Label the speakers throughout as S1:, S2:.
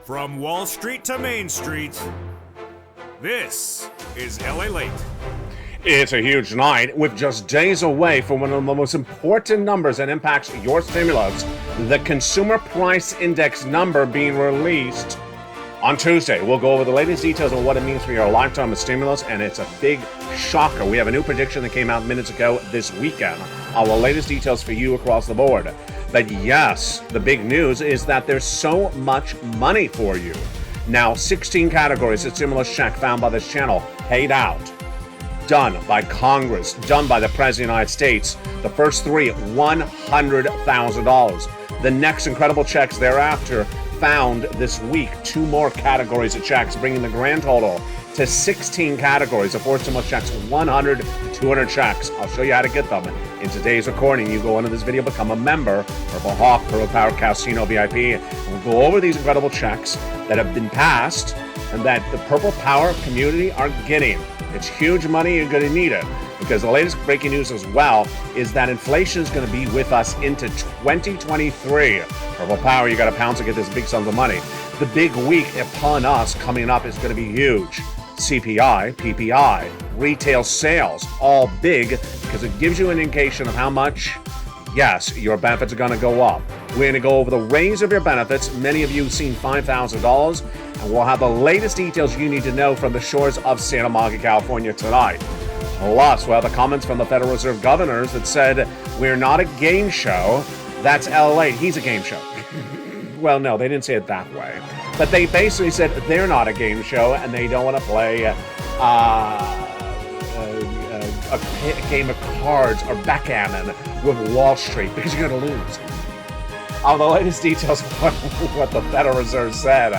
S1: From Wall Street to Main Street, this is LALATE.
S2: It's a huge night with just days away from one of the most important numbers that impacts your stimulus, the Consumer Price Index number being released on Tuesday. We'll go over the latest details on what it means for your lifetime of stimulus, and it's a big shocker. We have a new prediction that came out minutes ago this weekend. Our latest details for you across the board. But yes, the big news is that there's so much money for you. Now, 16 categories of stimulus check found by this channel paid out. Done by Congress, done by the President of the United States. The first three, $100,000. The next incredible checks thereafter found this week. Two more categories of checks, bringing the grand total to 16 categories of four stimulus checks, 100 to 200 checks. I'll show you how to get them in today's recording. You go into this video, become a member, Purple Hawk, Purple Power Casino VIP, and we'll go over these incredible checks that have been passed and that the Purple Power community are getting. It's huge money. You're going to need it, because the latest breaking news as well is that inflation is going to be with us into 2023. Purple Power, you got to pounce to get this big sums of money. The big week upon us coming up is going to be huge. CPI, PPI, retail sales, all big, because it gives you an indication of how much, yes, your benefits are going to go up. We're going to go over the range of your benefits. Many of you have seen $5,000, and we'll have the latest details you need to know from the shores of Santa Monica, California tonight. Plus, we'll have the comments from the Federal Reserve governors that said, we're not a game show. That's LA. He's a game show. Well, no, they didn't say it that way. But they basically said they're not a game show and they don't want to play a game of cards or backgammon with Wall Street because you're going to lose. The latest details of what the Federal Reserve said.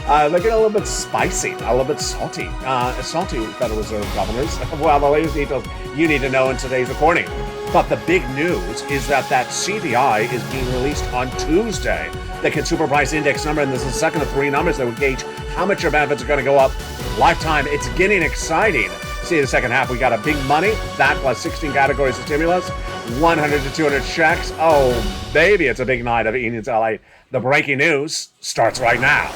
S2: They're getting a little bit spicy, a little bit salty. Salty Federal Reserve governors. Well, the latest details you need to know in today's recording. But the big news is that CPI is being released on Tuesday. The Consumer Price Index number, and this is the second of three numbers that will gauge how much your benefits are going to go up lifetime. It's getting exciting. See, in the second half, we got a big money. That plus 16 categories of stimulus, 100 to 200 checks. Oh, baby, it's a big night of Eden's LA. The breaking news starts right now.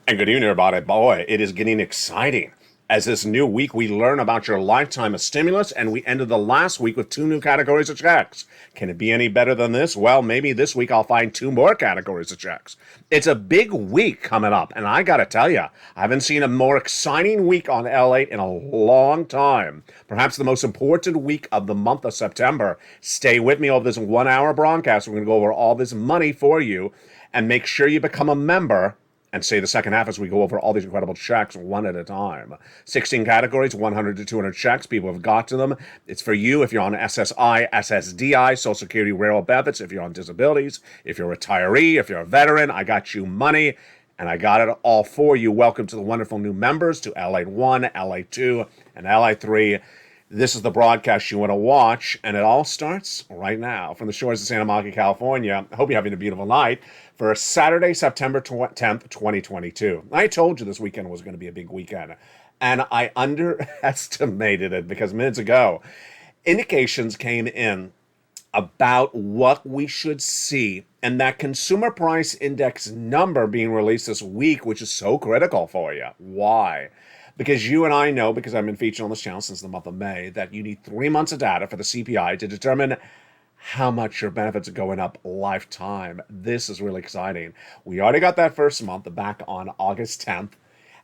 S2: And good evening, everybody. Boy, it is getting exciting. As this new week, we learn about your lifetime of stimulus, and we ended the last week with two new categories of checks. Can it be any better than this? Well, maybe this week I'll find two more categories of checks. It's a big week coming up, and I gotta tell you, I haven't seen a more exciting week on LA in a long time. Perhaps the most important week of the month of September. Stay with me over this 1 hour broadcast. We're gonna go over all this money for you, and make sure you become a member. And say the second half as we go over all these incredible checks one at a time. 16 categories, 100 to 200 checks. People have got to them. It's for you if you're on SSI, SSDI, Social Security Railroad benefits, if you're on disabilities, if you're a retiree, if you're a veteran. I got you money, and I got it all for you. Welcome to the wonderful new members to LA1, LA2, and LA3. This is the broadcast you want to watch, and it all starts right now from the shores of Santa Monica, California. I hope you're having a beautiful night for Saturday, September 10th, 2022. I told you this weekend was going to be a big weekend, and I underestimated it because minutes ago, indications came in about what we should see, and that Consumer Price Index number being released this week, which is so critical for you. Why? Because you and I know, because I've been featured on this channel since the month of May, that you need 3 months of data for the CPI to determine how much your benefits are going up lifetime. This is really exciting. We already got that first month back on August 10th.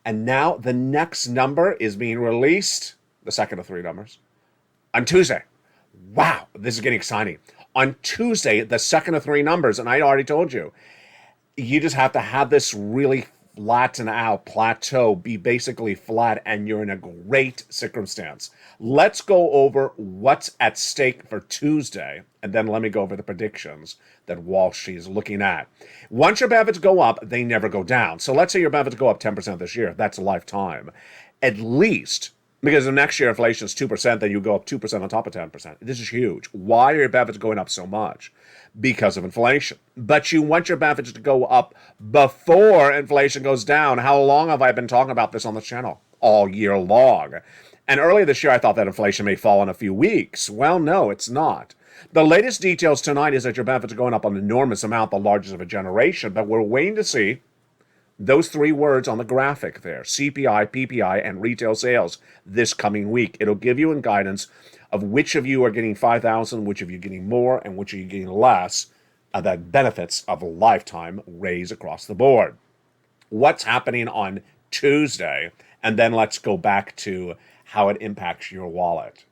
S2: And now the next number is being released, the second of three numbers, on Tuesday. Wow, this is getting exciting. On Tuesday, the second of three numbers, and I already told you, you just have to have this really flatten out, plateau, be basically flat, and you're in a great circumstance. Let's go over what's at stake for Tuesday, and then let me go over the predictions that Wall Street is looking at. Once your benefits go up, they never go down. So let's say your benefits go up 10% this year. That's a lifetime. At least, because the next year inflation is 2%, then you go up 2% on top of 10%. This is huge. Why are your benefits going up so much? Because of inflation. But you want your benefits to go up before inflation goes down. How long have I been talking about this on the channel? All year long. And earlier this year, I thought that inflation may fall in a few weeks. Well, no, it's not. The latest details tonight is that your benefits are going up an enormous amount, the largest of a generation, but we're waiting to see those three words on the graphic there, CPI, PPI, and retail sales this coming week. It'll give you guidance of which of you are getting 5,000, which of you are getting more, and which of you are getting less of the benefits of a lifetime raise across the board. What's happening on Tuesday? And then let's go back to how it impacts your wallet.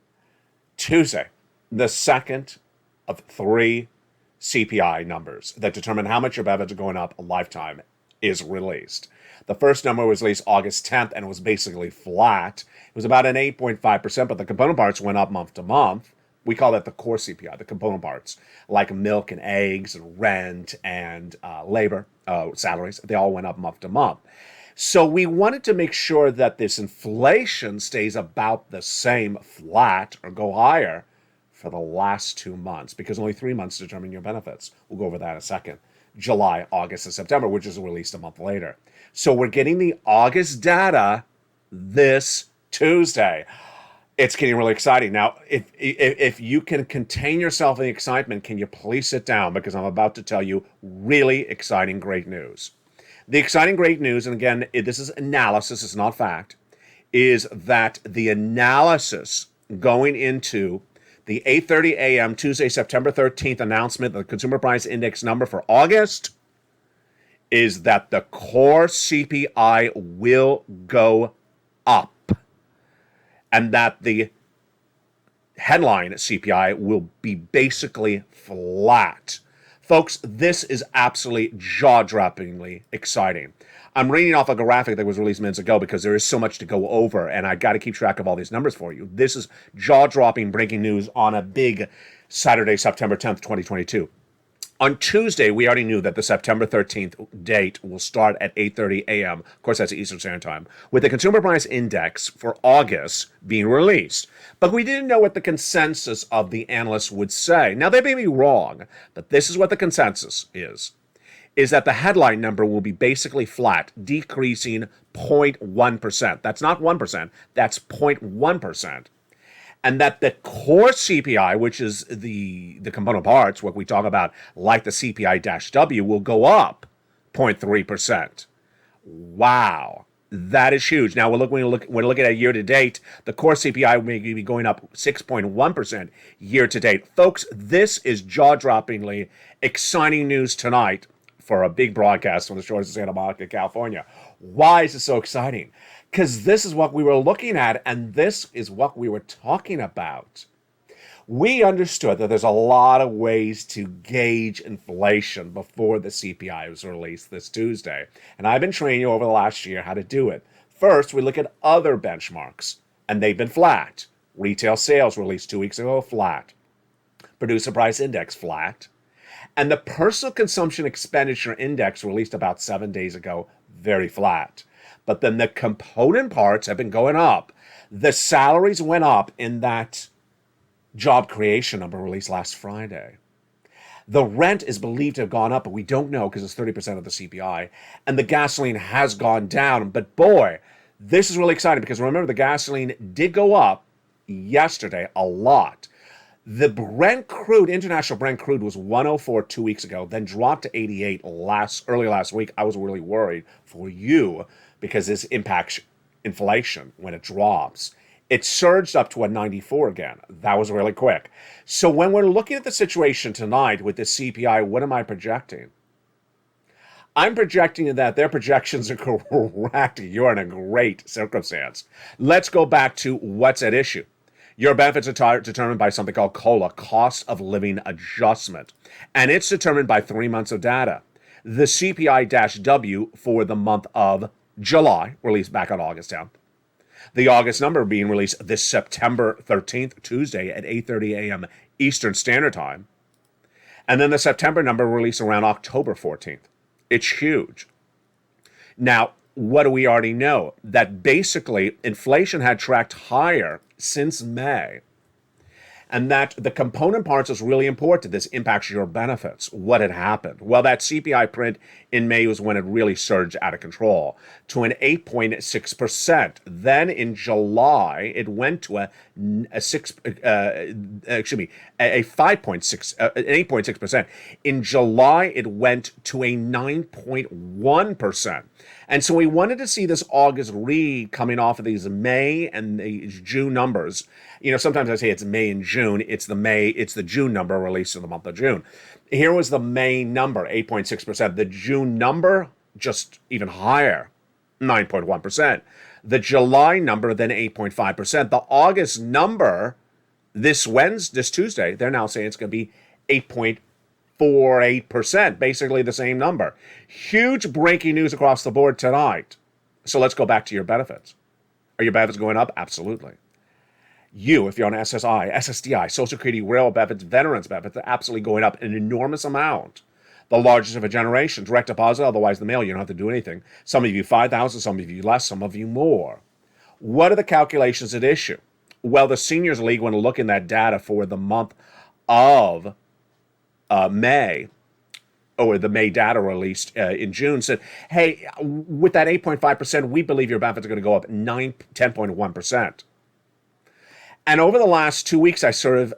S2: Tuesday, the second of three CPI numbers that determine how much your benefits are going up a lifetime is released. The first number was released August 10th and it was basically flat. It was about an 8.5%, but the component parts went up month to month. We call that the core CPI, the component parts, like milk and eggs and rent and labor, salaries. They all went up month to month. So we wanted to make sure that this inflation stays about the same, flat, or go higher for the last 2 months, because only 3 months determine your benefits. We'll go over that in a second. July, August, and September, which is released a month later. So we're getting the August data this Tuesday. It's getting really exciting. Now, if you can contain yourself in the excitement, can you please sit down? Because I'm about to tell you really exciting, great news. The exciting, great news, and again, this is analysis, it's not fact, is that the analysis going into the 8:30 a.m. Tuesday, September 13th announcement of the Consumer Price Index number for August is that the core CPI will go up and that the headline CPI will be basically flat. Folks, this is absolutely jaw-droppingly exciting. I'm reading off a graphic that was released minutes ago because there is so much to go over, and I got to keep track of all these numbers for you. This is jaw-dropping breaking news on a big Saturday, September 10th, 2022. On Tuesday, we already knew that the September 13th date will start at 8:30 a.m. Of course, that's Eastern Standard Time, with the Consumer Price Index for August being released. But we didn't know what the consensus of the analysts would say. Now, they may be wrong, but this is what the consensus is that the headline number will be basically flat, decreasing 0.1%. That's not 1%, that's 0.1%. And that the core CPI, which is the component parts, what we talk about, like the CPI-W, will go up 0.3%. Wow, that is huge. Now, when we're looking at year to date, the core CPI may be going up 6.1% year to date. Folks, this is jaw-droppingly exciting news tonight for a big broadcast on the shores of Santa Monica, California. Why is it so exciting? Because this is what we were looking at, and this is what we were talking about. We understood that there's a lot of ways to gauge inflation before the CPI was released this Tuesday. And I've been training you over the last year how to do it. First, we look at other benchmarks, and they've been flat. Retail sales released 2 weeks ago, flat. Producer Price Index, flat. And the Personal Consumption Expenditure Index released about 7 days ago, very flat. But then the component parts have been going up. The salaries went up in that job creation number released last Friday. The rent is believed to have gone up, but we don't know because it's 30% of the CPI. And the gasoline has gone down. But boy, this is really exciting because remember, the gasoline did go up yesterday a lot. The Brent crude, international Brent crude, was 104 2 weeks ago, then dropped to 88 early last week. I was really worried for you because this impacts inflation when it drops. It surged up to a 94 again. That was really quick. So when we're looking at the situation tonight with the CPI, what am I projecting? I'm projecting that their projections are correct. You're in a great circumstance. Let's go back to what's at issue. Your benefits are determined by something called COLA, Cost of Living Adjustment. And it's determined by 3 months of data. The CPI-W for the month of July, released back on August 10th. The August number being released this September 13th, Tuesday at 8:30 a.m. Eastern Standard Time. And then the September number released around October 14th. It's huge. Now, what do we already know? That basically inflation had tracked higher since May. And that the component parts is really important. This impacts your benefits. What had happened? Well, that CPI print in May was when it really surged out of control to an 8.6%. Then in July, it went to a 8.6%. In July, it went to a 9.1%. And so we wanted to see this August read coming off of these May and these June numbers. You know, sometimes I say it's May and June. It's the June number released in the month of June. Here was the May number, 8.6%. The June number, just even higher, 9.1%. The July number, then 8.5%. The August number, this Tuesday, they're now saying it's going to be 8.48%, basically the same number. Huge breaking news across the board tonight. So let's go back to your benefits. Are your benefits going up? Absolutely. You, if you're on SSI, SSDI, Social Security, rail benefits, veterans benefits, they're absolutely going up an enormous amount. The largest of a generation. Direct deposit, otherwise the mail, you don't have to do anything. Some of you 5,000, some of you less, some of you more. What are the calculations at issue? Well, the Seniors League, when looking at data for the month of May, or the May data released in June, said, hey, with that 8.5%, we believe your benefits are going to go up 10.1%. And over the last 2 weeks, I sort of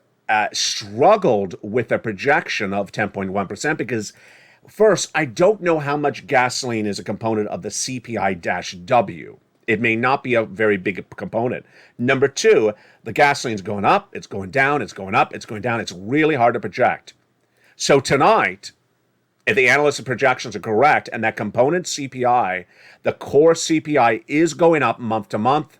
S2: struggled with a projection of 10.1% because, first, I don't know how much gasoline is a component of the CPI-W. It may not be a very big component. Number two, the gasoline's going up, it's going down, it's going up, it's going down. It's really hard to project. So tonight, if the analysts' projections are correct and that component CPI, the core CPI is going up month to month,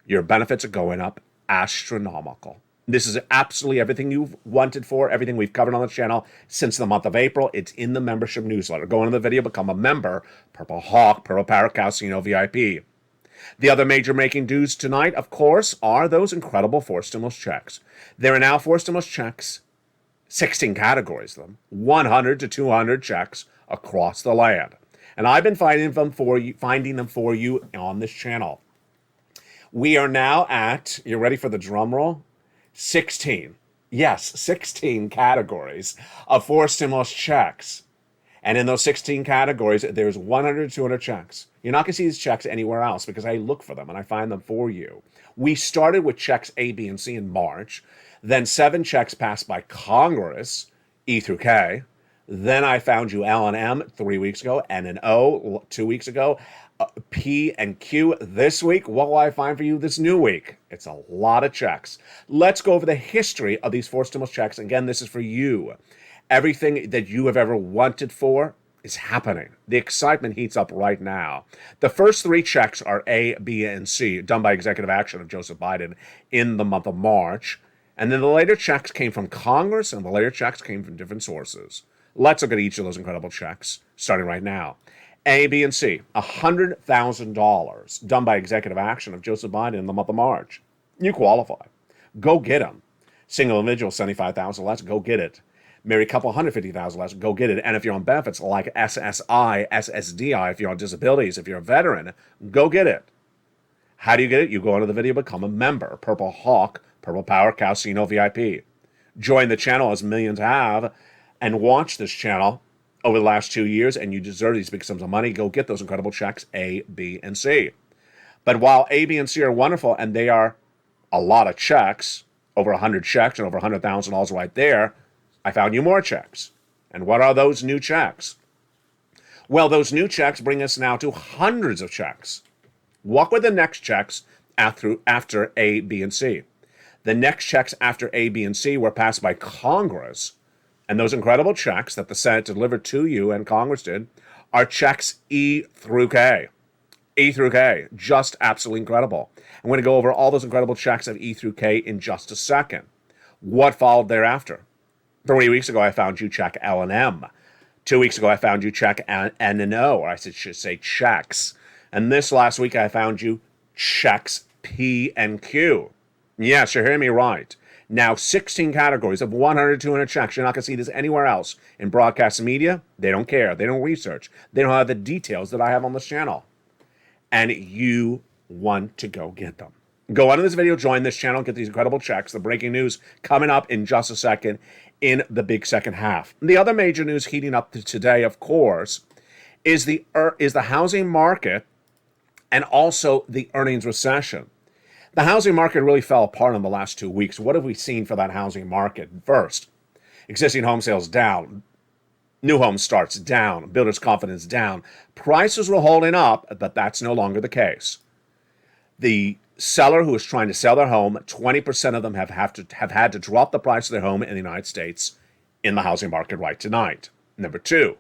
S2: your benefits are going up astronomical. This is absolutely everything you've wanted for, everything we've covered on the channel since the month of April. It's in the membership newsletter. Go into the video, become a member. Purple Hawk, Purple Parrot, Calcino VIP. The other major making news tonight, of course, are those incredible 4 stimulus checks. There are now 4 stimulus checks, 16 categories of them, 100 to 200 checks across the land. And I've been finding them for you on this channel. We are now at, you ready for the drum roll? 16. Yes, 16 categories of 4 stimulus checks. And in those 16 categories, there's 100 to 200 checks. You're not going to see these checks anywhere else because I look for them and I find them for you. We started with checks A, B, and C in March. Then 7 checks passed by Congress, E through K. Then I found you L and M 3 weeks ago, N and O 2 weeks ago. P and Q this week. What will I find for you this new week? It's a lot of checks. Let's go over the history of these 4 stimulus checks. Again, this is for you. Everything that you have ever wanted for is happening. The excitement heats up right now. The first 3 checks are A, B, and C, done by executive action of Joseph Biden in the month of March. And then the later checks came from Congress, and the later checks came from different sources. Let's look at each of those incredible checks, starting right now. A, B, and C, $100,000 done by executive action of Joseph Biden in the month of March. You qualify. Go get them. Single individual, $75,000 less, go get it. Married couple, $150,000 less, go get it. And if you're on benefits like SSI, SSDI, if you're on disabilities, if you're a veteran, go get it. How do you get it? You go into the video, become a member. Purple Hawk, Purple Power, Calcino VIP. Join the channel as millions have and watch this channel over the last 2 years, and you deserve these big sums of money. Go get those incredible checks, A, B, and C. But while A, B, and C are wonderful, and they are a lot of checks, over 100 checks and over $100,000 right there, I found you more checks. And what are those new checks? Well, those new checks bring us now to hundreds of checks. What were the next checks after A, B, and C? The next checks after A, B, and C were passed by Congress. And those incredible checks that the Senate delivered to you and Congress did are checks E through K. E through K. Just absolutely incredible. I'm going to go over all those incredible checks of E through K in just a second. What followed thereafter? 3 weeks ago, I found you check L and M. 2 weeks ago, I found you check N and O, or I should say checks. And this last week, I found you checks P and Q. Yes, you're hearing me right. Now, 16 categories of 100 to 200 checks. You're not going to see this anywhere else in broadcast media. They don't care. They don't research. They don't have the details that I have on this channel. And you want to go get them. Go on to this video, join this channel, get these incredible checks. The breaking news coming up in just a second in the big second half. The other major news heating up to today, of course, is the housing market and also the earnings recession. The housing market really fell apart in the last 2 weeks. What have we seen for that housing market? First, existing home sales down. New home starts down. Builders' confidence down. Prices were holding up, but that's no longer the case. The seller who is trying to sell their home, 20% of them have had to drop the price of their home in the United States in the housing market right tonight. Number two,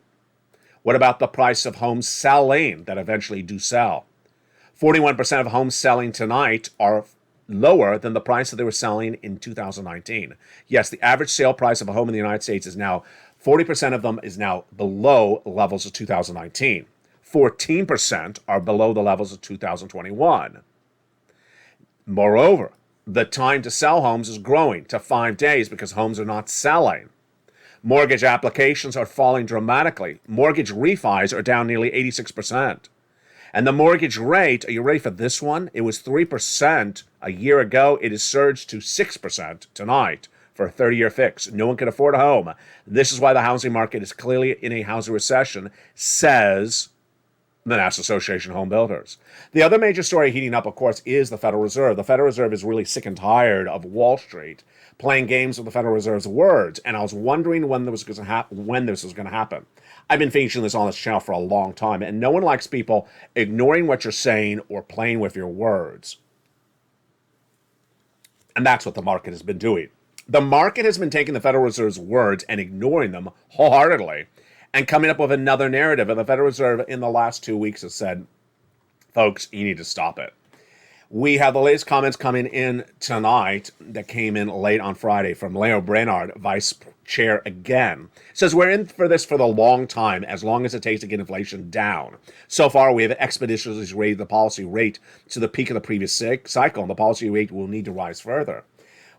S2: what about the price of homes selling that eventually do sell? 41% of homes selling tonight are lower than the price that they were selling in 2019. Yes, the average sale price of a home in the United States is now, 40% of them is now below levels of 2019. 14% are below the levels of 2021. Moreover, the time to sell homes is growing to 5 days because homes are not selling. Mortgage applications are falling dramatically. Mortgage refis are down nearly 86%. And the mortgage rate, are you ready for this one? It was 3% a year ago. It has surged to 6% tonight for a 30-year fix. No one can afford a home. This is why the housing market is clearly in a housing recession, says the National Association of Home Builders. The other major story heating up, of course, is the Federal Reserve. The Federal Reserve is really sick and tired of Wall Street playing games with the Federal Reserve's words, and I was wondering when this was going to happen. I've been featuring this on this channel for a long time, and no one likes people ignoring what you're saying or playing with your words. And that's what the market has been doing. The market has been taking the Federal Reserve's words and ignoring them wholeheartedly and coming up with another narrative. And the Federal Reserve in the last 2 weeks has said, folks, you need to stop it. We have the latest comments coming in tonight that came in late on Friday from Leo Brainard, Vice Chair again. Says, we're in for this for the long time, as long as it takes to get inflation down. So far, we have expeditiously raised the policy rate to the peak of the previous cycle, and the policy rate will need to rise further.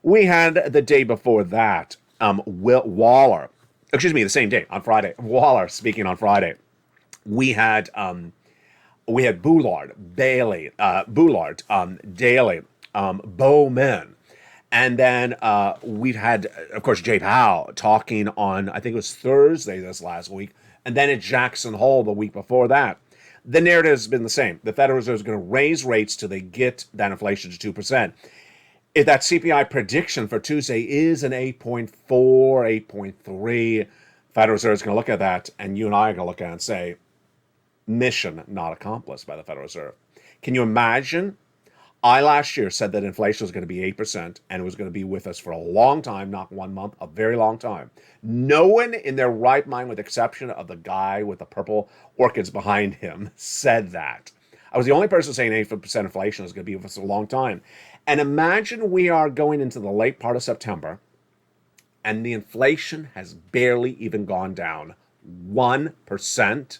S2: We had the day before that, Waller, the same day on Friday, Waller speaking on Friday. We had Boulard, Daly, Bowman. And then we've had, of course, Jay Powell talking on, I think it was Thursday this last week, and then at Jackson Hole the week before that. The narrative has been the same. The Federal Reserve is going to raise rates till they get that inflation to 2%. If that CPI prediction for Tuesday is an 8.4, 8.3, Federal Reserve is going to look at that, and you and I are going to look at it and say, mission not accomplished by the Federal Reserve. Can you imagine? I last year said that inflation was going to be 8% and it was going to be with us for a long time, not 1 month, a very long time. No one in their right mind, with the exception of the guy with the purple orchids behind him, said that. I was the only person saying 8% inflation was going to be with us a long time. And imagine we are going into the late part of September and the inflation has barely even gone down 1%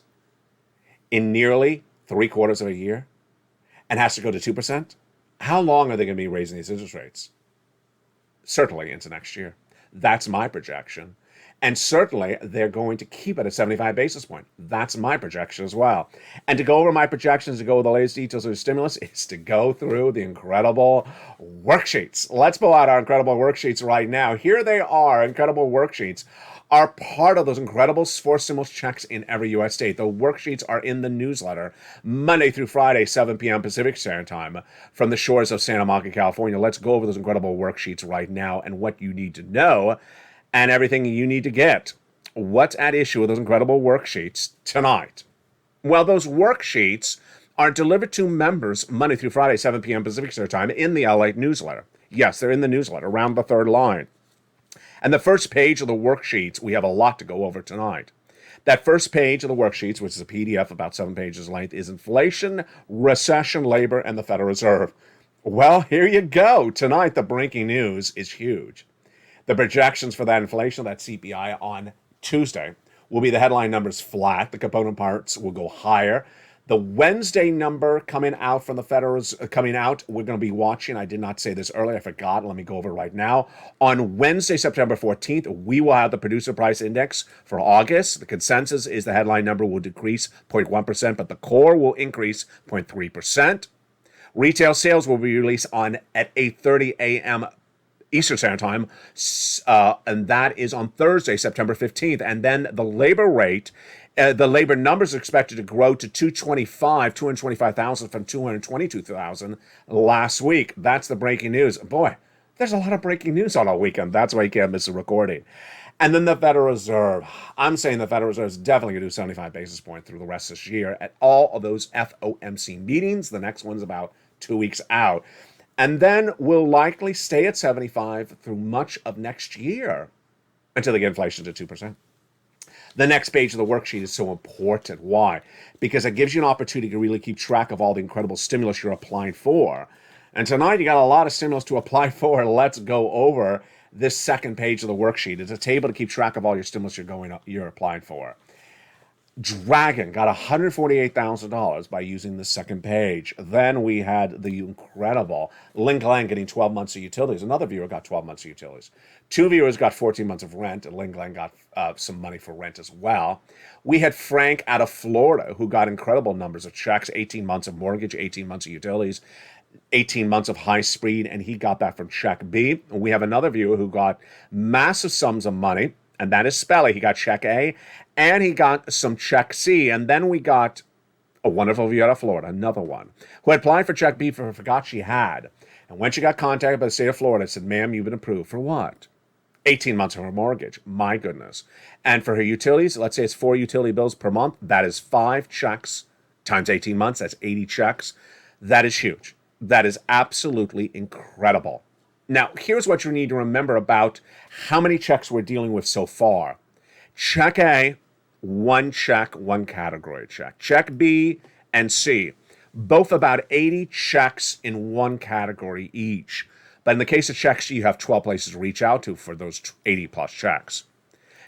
S2: in nearly 3/4 of a year and has to go to 2%. How long are they going to be raising these interest rates? Certainly into next year. That's my projection. And certainly they're going to keep it at 75 basis point. That's my projection as well. And to go over my projections, to go over the latest details of the stimulus, is to go through the incredible worksheets. Let's pull out our incredible worksheets right now. Here they are. Incredible worksheets are part of those incredible 4 stimulus checks in every U.S. state. The worksheets are in the newsletter Monday through Friday, 7 p.m. Pacific Standard Time from the shores of Santa Monica, California. Let's go over those incredible worksheets right now and what you need to know and everything you need to get. What's at issue with those incredible worksheets tonight? Well, those worksheets are delivered to members Monday through Friday, 7 p.m. Pacific Standard Time in the LALATE newsletter. Yes, they're in the newsletter, around the third line. And the first page of the worksheets, we have a lot to go over tonight. That first page of the worksheets, which is a PDF about 7 pages length, is inflation, recession, labor, and the Federal Reserve. Well, here you go. Tonight, the breaking news is huge. The projections for that inflation, that CPI on Tuesday, will be the headline numbers flat. The component parts will go higher. The Wednesday number coming out from the Federals coming out, we're going to be watching. I did not say this earlier. I forgot. Let me go over it right now. On Wednesday, September 14th, we will have the producer price index for August. The consensus is the headline number will decrease 0.1%, but the core will increase 0.3%. Retail sales will be released at 8:30 a.m. Eastern Standard Time, and that is on Thursday, September 15th. And then the labor rate, the labor numbers are expected to grow to 225,000 from 222,000 last week. That's the breaking news. Boy, there's a lot of breaking news on a weekend. That's why you can't miss a recording. And then the Federal Reserve. I'm saying the Federal Reserve is definitely going to do 75 basis points through the rest of this year at all of those FOMC meetings. The next one's about 2 weeks out. And then we'll likely stay at 75 through much of next year until they get inflation to 2%. The next page of the worksheet is so important. Why? Because it gives you an opportunity to really keep track of all the incredible stimulus you're applying for. And tonight you got a lot of stimulus to apply for. Let's go over this second page of the worksheet. It's a table to keep track of all your stimulus you're applying for. Dragon got $148,000 by using the second page. Then we had the incredible Ling Lang getting 12 months of utilities. Another viewer got 12 months of utilities. Two viewers got 14 months of rent, and Ling Lang got some money for rent as well. We had Frank out of Florida, who got incredible numbers of checks, 18 months of mortgage, 18 months of utilities, 18 months of high speed, and he got that from check B. We have another viewer who got massive sums of money, and that is Spelly. He got check A, and he got some check C. And then we got a wonderful viewer out of Florida, another one, who had applied for check B but forgot she had. And when she got contacted by the state of Florida, said, ma'am, you've been approved for what? 18 months of her mortgage. My goodness. And for her utilities, let's say it's 4 utility bills per month. That is 5 checks times 18 months. That's 80 checks. That is huge. That is absolutely incredible. Now, here's what you need to remember about how many checks we're dealing with so far. Check A, 1 check, 1 category check. Check B and C, both about 80 checks in 1 category each. But in the case of check C, you have 12 places to reach out to for those 80 plus checks.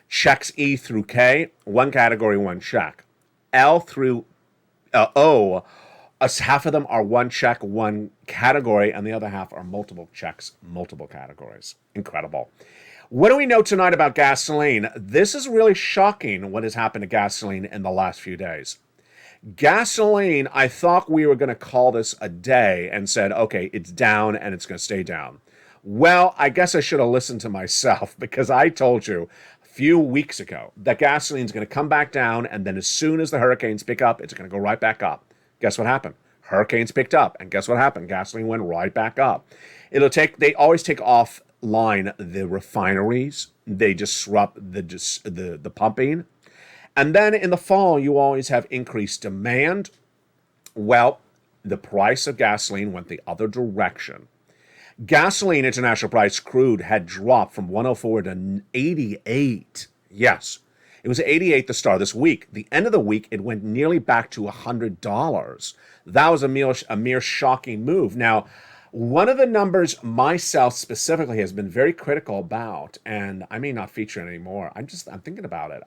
S2: Checks E through K, 1 category, 1 check. L through O, half of them are 1 check, 1 category, and the other half are multiple checks, multiple categories. Incredible. What do we know tonight about gasoline? This is really shocking what has happened to gasoline in the last few days. Gasoline, I thought we were going to call this a day and said, okay, it's down and it's going to stay down. Well, I guess I should have listened to myself because I told you a few weeks ago that gasoline is going to come back down, and then as soon as the hurricanes pick up, it's going to go right back up. Guess what happened? Hurricanes picked up, and guess what happened? Gasoline went right back up. They always take offline the refineries. They disrupt the pumping. And then in the fall, you always have increased demand. Well, the price of gasoline went the other direction. Gasoline international price crude had dropped from 104 to 88. Yes. It was 88 the start of this week. The end of the week, it went nearly back to $100. That was a mere shocking move. Now, one of the numbers myself specifically has been very critical about, and I may not feature it anymore. I'm thinking about it.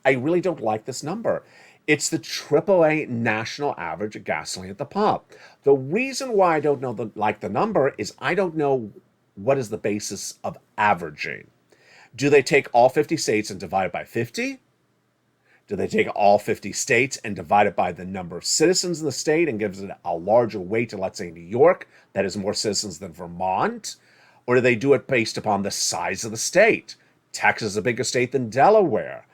S2: I really don't like this number. It's the AAA national average of gasoline at the pump. The reason why I don't like the number is I don't know what is the basis of averaging. Do they take all 50 states and divide it by 50? Do they take all 50 states and divide it by the number of citizens in the state and gives it a larger weight to, let's say, New York, that has more citizens than Vermont? Or do they do it based upon the size of the state? Texas is a bigger state than Delaware.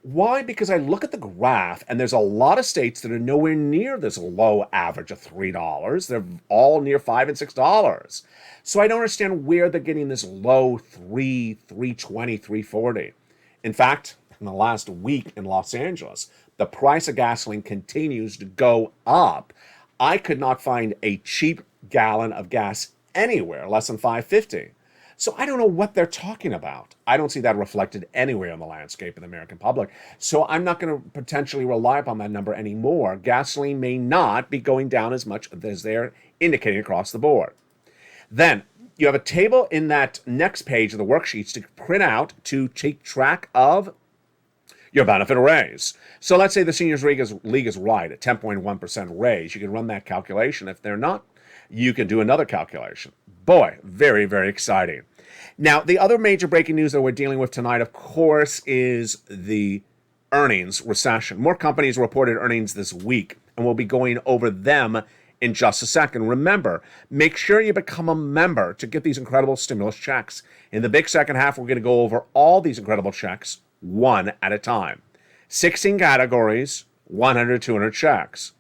S2: Why? Because I look at the graph, and there's a lot of states that are nowhere near this low average of $3. They're all near $5 and $6. So I don't understand where they're getting this low $3, $3.20, $3.40. In fact, in the last week in Los Angeles, the price of gasoline continues to go up. I could not find a cheap gallon of gas anywhere less than $5.50. So I don't know what they're talking about. I don't see that reflected anywhere in the landscape of the American public. So I'm not going to potentially rely upon that number anymore. Gasoline may not be going down as much as they're indicating across the board. Then you have a table in that next page of the worksheets to print out to take track of your benefit raise. So let's say the seniors league is wide at 10.1% raise. You can run that calculation. If they're not, you can do another calculation. Boy, very, very exciting. Now, the other major breaking news that we're dealing with tonight, of course, is the earnings recession. More companies reported earnings this week, and we'll be going over them in just a second. Remember, make sure you become a member to get these incredible stimulus checks. In the big second half, we're going to go over all these incredible checks one at a time. 16 categories, 100, 200 checks.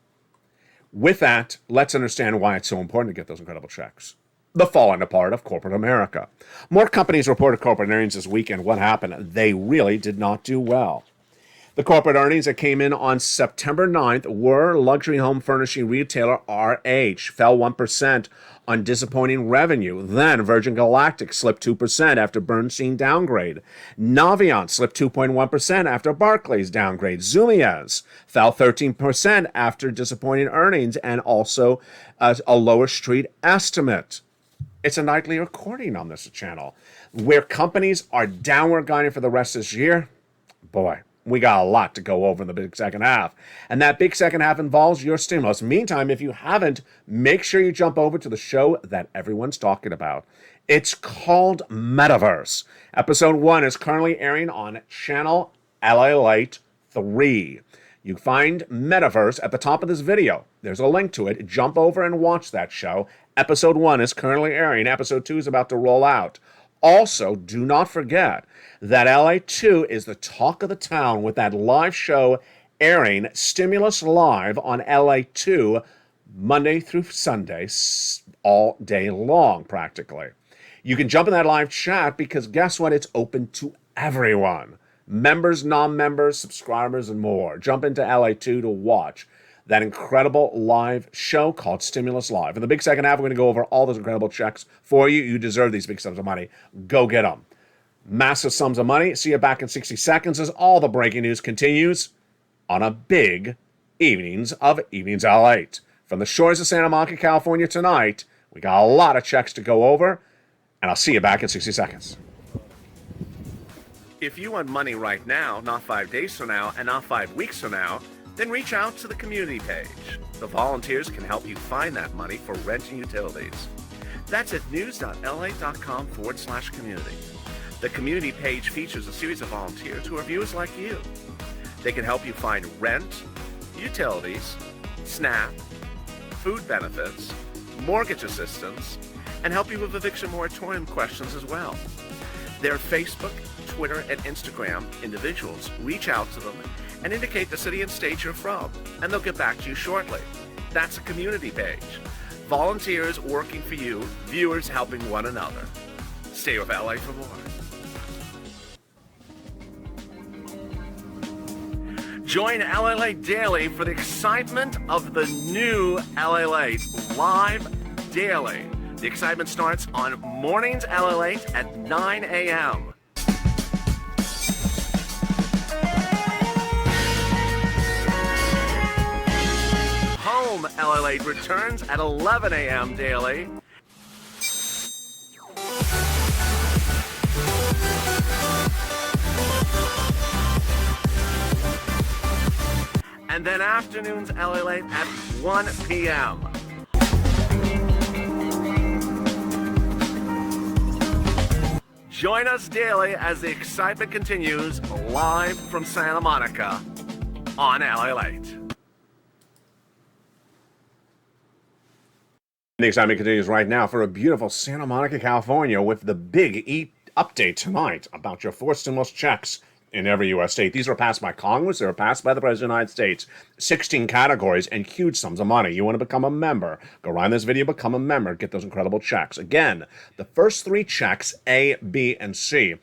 S2: With that, let's understand why it's so important to get those incredible checks. The falling apart of corporate America. More companies reported corporate earnings this weekend. What happened? They really did not do well. The corporate earnings that came in on September 9th were luxury home furnishing retailer RH, fell 1% on disappointing revenue. Then Virgin Galactic slipped 2% after Bernstein downgrade. Navient slipped 2.1% after Barclays downgrade. Zumiez fell 13% after disappointing earnings and also a lower street estimate. It's a nightly recording on this channel. Where companies are downward guiding for the rest of this year, boy, we got a lot to go over in the big second half. And that big second half involves your stimulus. Meantime, if you haven't, make sure you jump over to the show that everyone's talking about. It's called Metaverse. Episode 1 is currently airing on channel LALATE 3. You find Metaverse at the top of this video. There's a link to it. Jump over and watch that show. Episode 1 is currently airing. Episode 2 is about to roll out. Also, do not forget that LA2 is the talk of the town with that live show airing Stimulus Live on LA2 Monday through Sunday, all day long practically. You can jump in that live chat because guess what? It's open to everyone. Members, non-members, subscribers, and more. Jump into LA2 to watch that incredible live show called Stimulus Live. In the big second half, we're going to go over all those incredible checks for you. You deserve these big sums of money. Go get them. Massive sums of money. See you back in 60 seconds as all the breaking news continues on a big Evenings LATE. From the shores of Santa Monica, California tonight, we got a lot of checks to go over, and I'll see you back in 60 seconds. If you want money right now, not 5 days from now, and not 5 weeks from now, then reach out to the community page. The volunteers can help you find that money for rent and utilities. That's at news.la.com/community. The community page features a series of volunteers who are viewers like you. They can help you find rent, utilities, SNAP, food benefits, mortgage assistance, and help you with eviction moratorium questions as well. Their Facebook, Twitter, and Instagram individuals reach out to them and indicate the city and state you're from, and they'll get back to you shortly. That's a community page. Volunteers working for you, viewers helping one another. Stay with LA for more. Join LALATE Daily for the excitement of the new LALATE Live Daily. The excitement starts on mornings LALATE at 9 a.m. Home LALATE returns at 11 a.m. daily. And then afternoons LALATE at 1 p.m. Join us daily as the excitement continues live from Santa Monica on LALATE. The excitement continues right now for a beautiful Santa Monica, California, with the big update tonight about your 4 stimulus checks in every U.S. state. These were passed by Congress. They were passed by the President of the United States. 16 categories and huge sums of money. You want to become a member? Go around this video, become a member, get those incredible checks. Again, the first 3 checks, A, B, and C,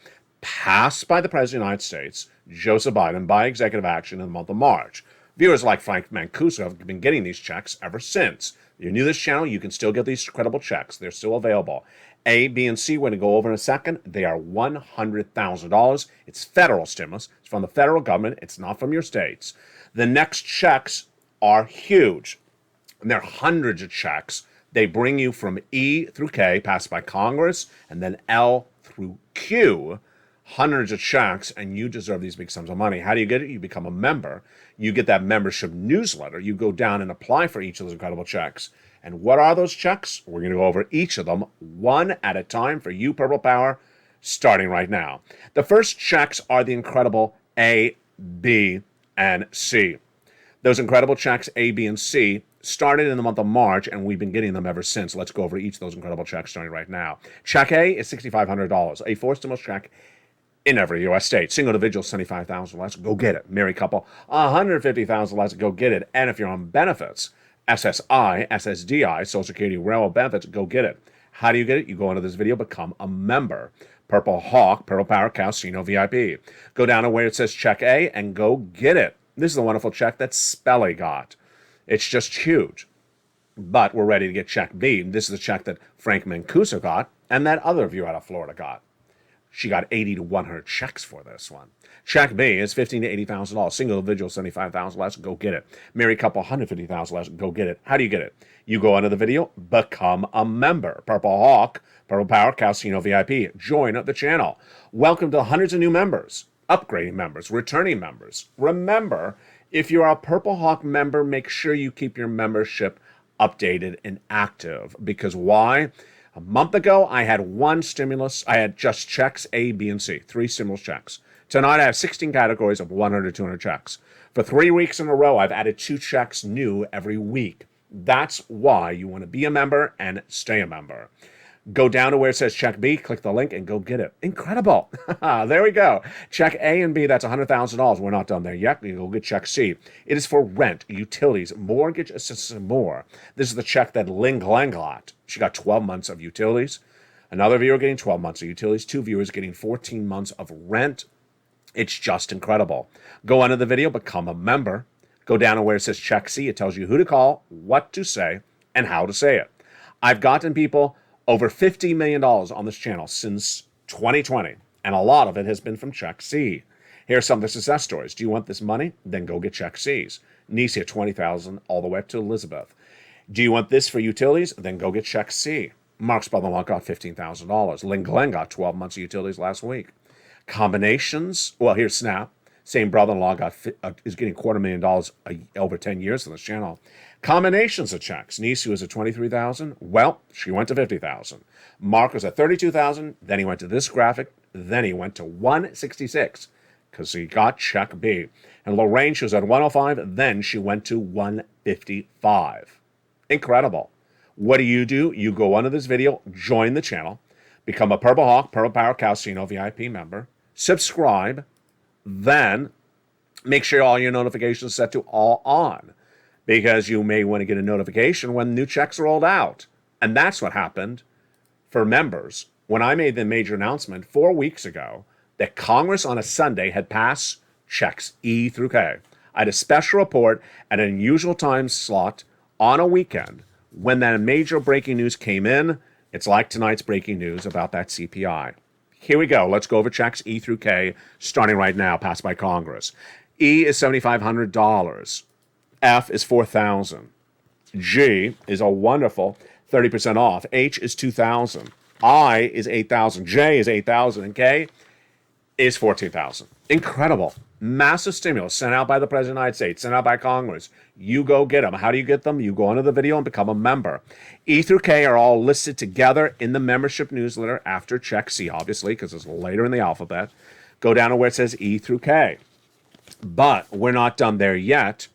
S2: passed by the President of the United States, Joseph Biden, by executive action in the month of March. Viewers like Frank Mancuso have been getting these checks ever since. If you're new to this channel, you can still get these incredible checks. They're still available. A, B, and C, we're going to go over in a second. They are $100,000. It's federal stimulus. It's from the federal government. It's not from your states. The next checks are huge. And they're hundreds of checks. They bring you from E through K, passed by Congress, and then L through Q. hundreds of checks, and you deserve these big sums of money. How do you get it? You become a member. You get that membership newsletter. You go down and apply for each of those incredible checks. And what are those checks? We're going to go over each of them one at a time for you, Purple Power, starting right now. The first checks are the incredible A, B, and C. Those incredible checks A, B, and C started in the month of March, and we've been getting them ever since. Let's go over each of those incredible checks starting right now. Check A is $6,500, a forced stimulus check in every U.S. state. Single individual, $75,000 less, go get it. Married couple, $150,000 less, go get it. And if you're on benefits, SSI, SSDI, Social Security, Railroad benefits, go get it. How do you get it? You go into this video, become a member. Purple Hawk, Purple Power, Casino VIP. Go down to where it says check A and go get it. This is the wonderful check that Spelly got. It's just huge. But we're ready to get check B. This is the check that Frank Mancuso got and that other viewer out of Florida got. She got 80 to 100 checks for this one. Check B is $15,000 to $80,000. Single individual, $75,000 less, go get it. Married couple, $150,000 less, go get it. How do you get it? You go under the video, become a member. Purple Hawk, Purple Power, Casino VIP. Join the channel. Welcome to hundreds of new members, upgrading members, returning members. Remember, if you're a Purple Hawk member, make sure you keep your membership updated and active. Because why? A month ago, I had one stimulus. I had just checks A, B, and C. 3 stimulus checks. Tonight, I have 16 categories of 100 to 200 checks. For 3 weeks in a row, I've added 2 checks new every week. That's why you want to be a member and stay a member. Go down to where it says check B, click the link, and go get it. Incredible. There we go. Check A and B, that's $100,000. We're not done there yet. You go get check C. It is for rent, utilities, mortgage assistance, and more. This is the check that Ling Glang got. She got 12 months of utilities. Another viewer getting 12 months of utilities. 2 viewers getting 14 months of rent. It's just incredible. Go under the video, become a member. Go down to where it says check C. It tells you who to call, what to say, and how to say it. I've gotten people over $50 million on this channel since 2020, and a lot of it has been from check C. Here's some of the success stories. Do you want this money? Then go get check C's. Nisia, $20,000, all the way up to Elizabeth. Do you want this for utilities? Then go get check C. Mark's brother-in-law got $15,000. Ling Glenn got 12 months of utilities last week. Combinations, well, here's Snap. Same brother-in-law is getting $250,000 over 10 years on this channel. Combinations of checks. Nisu was at $23,000. Well, she went to $50,000. Mark was at $32,000. Then he went to this graphic. Then he went to $166 because he got check B. And Lorraine, she was at $105. Then she went to $155. Incredible. What do? You go under this video, join the channel, become a Purple Hawk, Purple Power Casino VIP member, subscribe, then make sure all your notifications are set to all on, because you may want to get a notification when new checks are rolled out. And that's what happened for members when I made the major announcement 4 weeks ago that Congress on a Sunday had passed checks E through K. I had a special report at an unusual time slot on a weekend when that major breaking news came in. It's like tonight's breaking news about that CPI. Here we go. Let's go over checks E through K, starting right now, passed by Congress. E is $7,500. F is $4,000. G is a wonderful 30% off. H is $2,000. I is $8,000. J is $8,000. And K is $14,000. Incredible. Massive stimulus sent out by the President of the United States, sent out by Congress. You go get them. How do you get them? You go under the video and become a member. E through K are all listed together in the membership newsletter after check C, obviously, because it's later in the alphabet. Go down to where it says E through K. But we're not done there yet.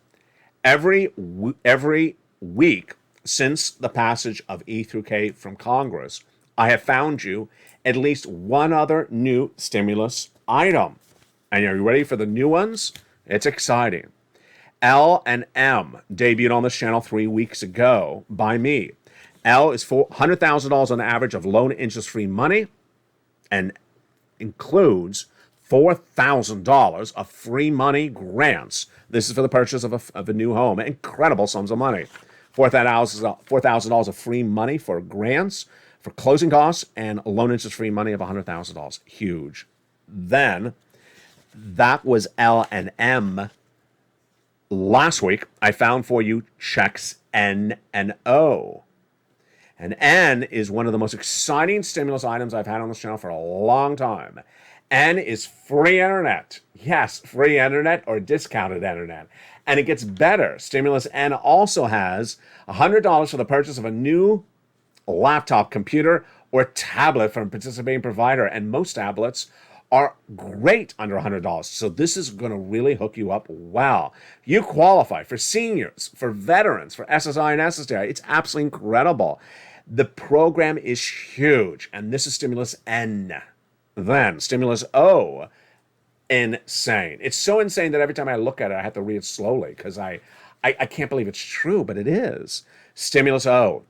S2: Every week since the passage of E through K from Congress, I have found you at least one other new stimulus item. And are you ready for the new ones? It's exciting. L and M debuted on this channel 3 weeks ago by me. L is $100,000 on average of loan interest-free money and includes $4,000 of free money grants. This is for the purchase of a new home. Incredible sums of money. $4,000 of free money for grants, for closing costs, and loan interest-free money of $100,000. Huge. Then, that was L and M. Last week, I found for you checks N and O. And N is one of the most exciting stimulus items I've had on this channel for a long time. N is free internet. Yes, free internet or discounted internet. And it gets better. Stimulus N also has $100 for the purchase of a new laptop, computer, or tablet from a participating provider. And most tablets are great under $100. So this is going to really hook you up well. You qualify for seniors, for veterans, for SSI and SSDI. It's absolutely incredible. The program is huge. And this is Stimulus N. Then Stimulus O. Insane. It's so insane that every time I look at it, I have to read it slowly because I can't believe it's true, but it is. Stimulus O.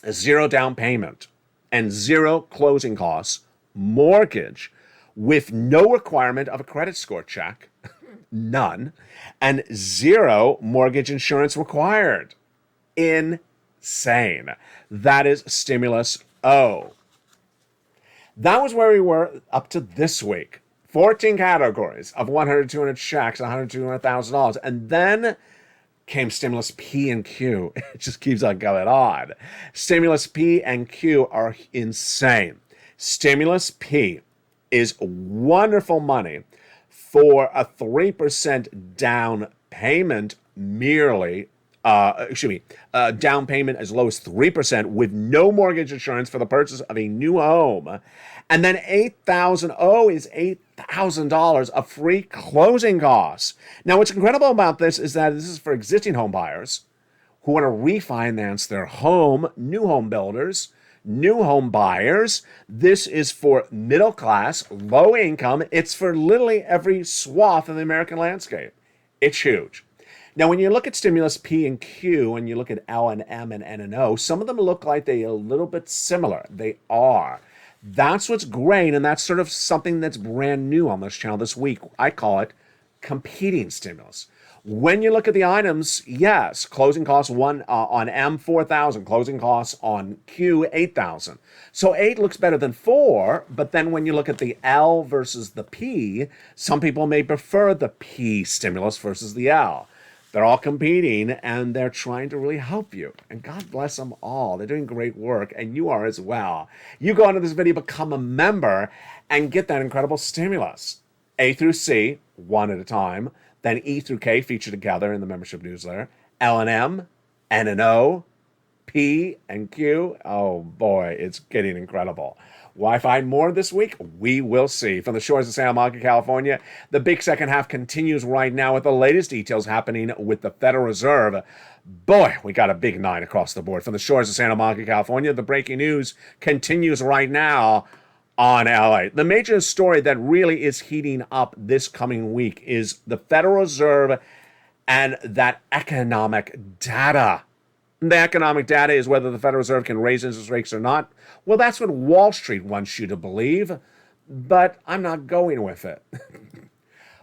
S2: 0 down payment and 0 closing costs, mortgage with no requirement of a credit score check, none, and 0 mortgage insurance required. Insane. That is Stimulus O. That was where we were up to this week. 14 categories of 100, 200 checks, $100,000 to $200,000. And then came Stimulus P and Q. It just keeps on going on. Stimulus P and Q are insane. Stimulus P is wonderful money for a 3% down payment merely. Down payment as low as 3% with no mortgage insurance for the purchase of a new home. And then $8,000 is $8,000 of free closing costs. Now, what's incredible about this is that this is for existing home buyers who want to refinance their home, new home builders, new home buyers. This is for middle class, low income. It's for literally every swath of the American landscape. It's huge. Now, when you look at Stimulus P and Q, and you look at L and M and N and O, some of them look like they're a little bit similar. They are. That's what's great, and that's sort of something that's brand new on this channel this week. I call it competing stimulus. When you look at the items, yes, closing costs on M, 4,000, closing costs on Q, 8,000. So 8 looks better than 4, but then when you look at the L versus the P, some people may prefer the P stimulus versus the L. They're all competing, and they're trying to really help you. And God bless them all. They're doing great work, and you are as well. You go into this video, become a member, and get that incredible stimulus. A through C, one at a time. Then E through K feature together in the membership newsletter. L and M, N and O, P and Q. Oh boy, it's getting incredible. Why find more this week? We will see. From the shores of Santa Monica, California, the big second half continues right now with the latest details happening with the Federal Reserve. Boy, we got a big night across the board. From the shores of Santa Monica, California, the breaking news continues right now on LA. The major story that really is heating up this coming week is the Federal Reserve and that economic data. The economic data is whether the Federal Reserve can raise interest rates or not. Well, that's what Wall Street wants you to believe, but I'm not going with it.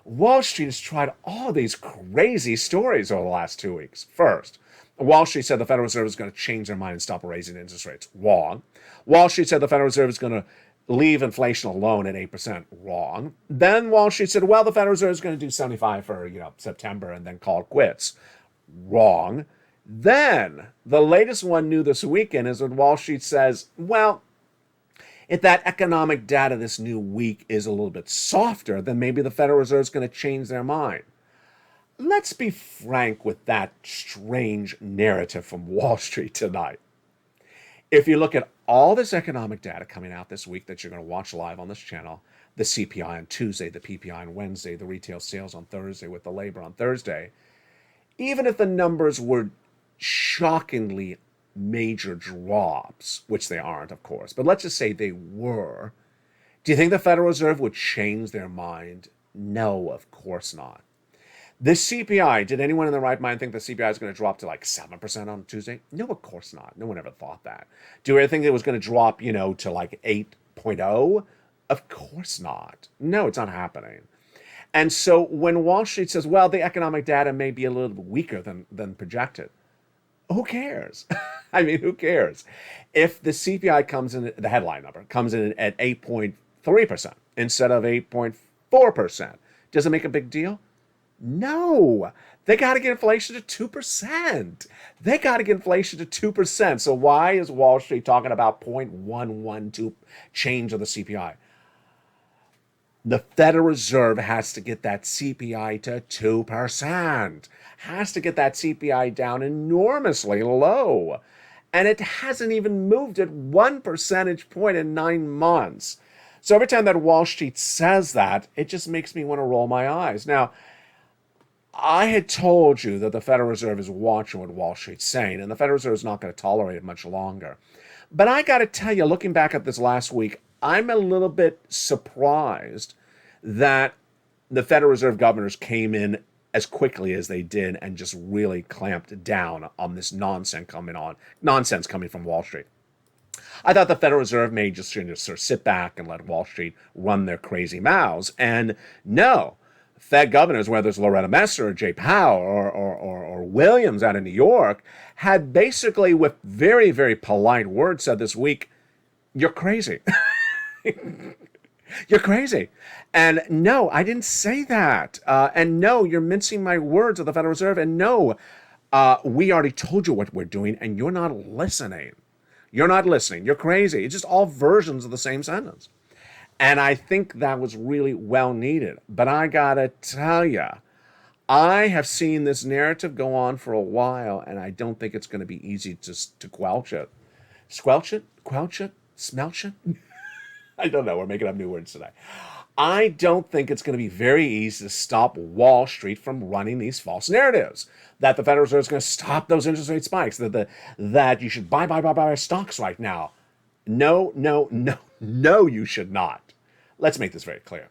S2: Wall Street has tried all these crazy stories over the last 2 weeks. First, Wall Street said the Federal Reserve is going to change their mind and stop raising interest rates. Wrong. Wall Street said the Federal Reserve is going to leave inflation alone at 8%. Wrong. Then Wall Street said, well, the Federal Reserve is going to do 75 for September and then call it quits. Wrong. Then, the latest one new this weekend is when Wall Street says, well, if that economic data this new week is a little bit softer, then maybe the Federal Reserve is going to change their mind. Let's be frank with that strange narrative from Wall Street tonight. If you look at all this economic data coming out this week that you're going to watch live on this channel, the CPI on Tuesday, the PPI on Wednesday, the retail sales on Thursday with the labor on Thursday, even if the numbers were shockingly major drops, which they aren't, of course, but let's just say they were, do you think the Federal Reserve would change their mind? No, of course not. The CPI, did anyone in their right mind think the CPI is going to drop to like 7% on Tuesday? No, of course not. No one ever thought that. Do you ever think it was going to drop, to like 8.0? Of course not. No, it's not happening. And so when Wall Street says, well, the economic data may be a little bit weaker than projected, who cares? I mean, who cares? If the CPI comes in, the headline number comes in at 8.3% instead of 8.4%, does it make a big deal? No. They got to get inflation to 2%. They got to get inflation to 2%. So why is Wall Street talking about 0.112 change of the CPI? The Federal Reserve has to get that CPI to 2%, has to get that CPI down enormously low. And it hasn't even moved it 1 percentage point in 9 months. So every time that Wall Street says that, it just makes me want to roll my eyes. Now, I had told you that the Federal Reserve is watching what Wall Street's saying, and the Federal Reserve is not going to tolerate it much longer. But I got to tell you, looking back at this last week, I'm a little bit surprised that the Federal Reserve governors came in as quickly as they did and just really clamped down on this nonsense coming from Wall Street. I thought the Federal Reserve may just sort of sit back and let Wall Street run their crazy mouths. And no, Fed governors, whether it's Loretta Mester or Jay Powell or Williams out of New York, had basically, with very, very polite words, said this week, "You're crazy." You're crazy. And no, I didn't say that. And no, you're mincing my words of the Federal Reserve. And no, we already told you what we're doing, and you're not listening. You're not listening. You're crazy. It's just all versions of the same sentence. And I think that was really well needed. But I gotta tell you, I have seen this narrative go on for a while, and I don't think it's going to be easy to quelch it. Squelch it? Quelch it? Smelch it? I don't know. We're making up new words today. I don't think it's going to be very easy to stop Wall Street from running these false narratives that the Federal Reserve is going to stop those interest rate spikes, that you should buy stocks right now. No, you should not. Let's make this very clear.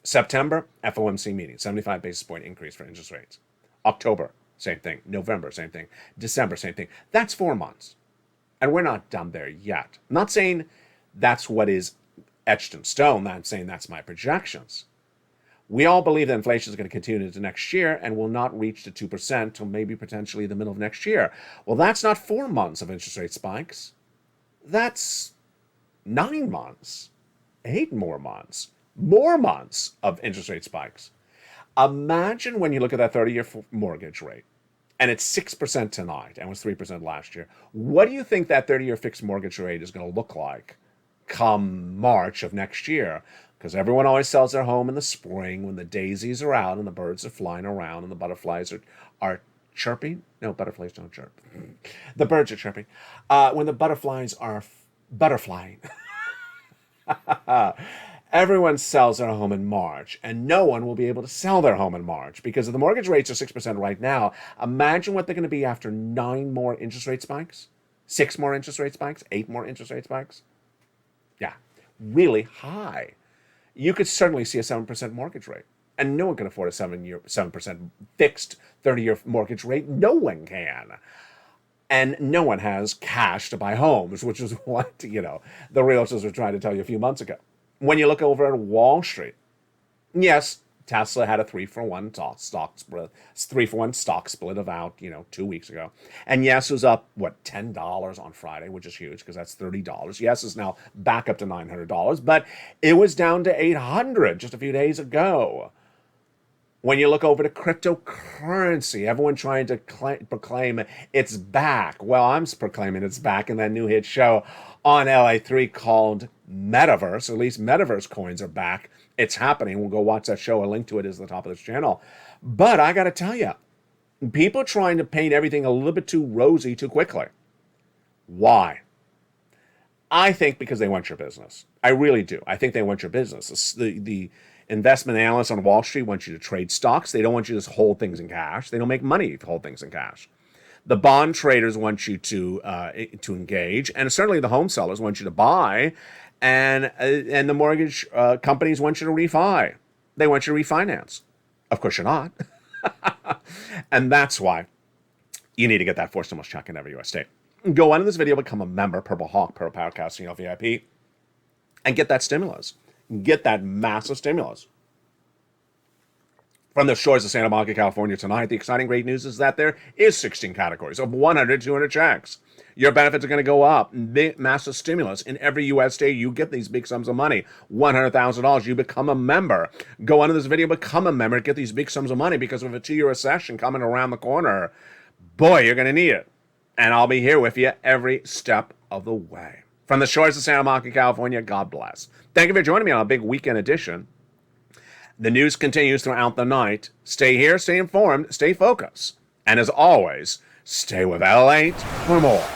S2: September, FOMC meeting, 75 basis point increase for interest rates. October, same thing. November, same thing. December, same thing. That's 4 months. And we're not done there yet. I'm not saying that's what is etched in stone. I'm saying that's my projections. We all believe that inflation is going to continue into next year and will not reach the 2% until maybe potentially the middle of next year. Well, that's not 4 months of interest rate spikes. That's 9 months, 8 more months of interest rate spikes. Imagine when you look at that 30-year mortgage rate, and it's 6% tonight and was 3% last year. What do you think that 30-year fixed mortgage rate is going to look like come March of next year? Because everyone always sells their home in the spring when the daisies are out and the birds are flying around and the butterflies are chirping. No, butterflies don't chirp. The birds are chirping. When the butterflies are butterflying. Everyone sells their home in March, and no one will be able to sell their home in March because if the mortgage rates are 6% right now, imagine what they're going to be after 9 more interest rate spikes, 6 more interest rate spikes, 8 more interest rate spikes. Yeah, really high. You could certainly see a 7% mortgage rate, and no one can afford a 7% fixed 30-year mortgage rate. No one can. And no one has cash to buy homes, which is what, the realtors were trying to tell you a few months ago. When you look over at Wall Street, yes, Tesla had a 3-for-1 stock split about 2 weeks ago, and yes, it was up $10 on Friday, which is huge because that's $30. Yes, it's now back up to $900, but it was down to $800 just a few days ago. When you look over to cryptocurrency, everyone trying to proclaim it's back. Well, I'm proclaiming it's back in that new hit show on LA3 called Metaverse. At least Metaverse coins are back. It's happening. We'll go watch that show. A link to it is at the top of this channel. But I got to tell you, people trying to paint everything a little bit too rosy too quickly. Why? I think because they want your business. I really do. I think they want your business. The investment analysts on Wall Street want you to trade stocks. They don't want you to just hold things in cash. They don't make money to hold things in cash. The bond traders want you to engage, and certainly the home sellers want you to buy, and the mortgage companies want you to refi. They want you to refinance. Of course, you're not, and that's why you need to get that 4 stimulus check in every U.S. state. Go on in this video, become a member, Purple Hawk, Purple Powercasting VIP, and get that stimulus. Get that massive stimulus. From the shores of Santa Monica, California tonight, the exciting great news is that there is 16 categories of 100, 200 checks. Your benefits are going to go up. Massive stimulus. In every U.S. state, you get these big sums of money. $100,000. You become a member. Go on in this video, become a member, get these big sums of money because of a 2-year recession coming around the corner. Boy, you're going to need it. And I'll be here with you every step of the way. From the shores of Santa Monica, California, God bless. Thank you for joining me on a big weekend edition. The news continues throughout the night. Stay here, stay informed, stay focused. And as always, stay with LALATE for more.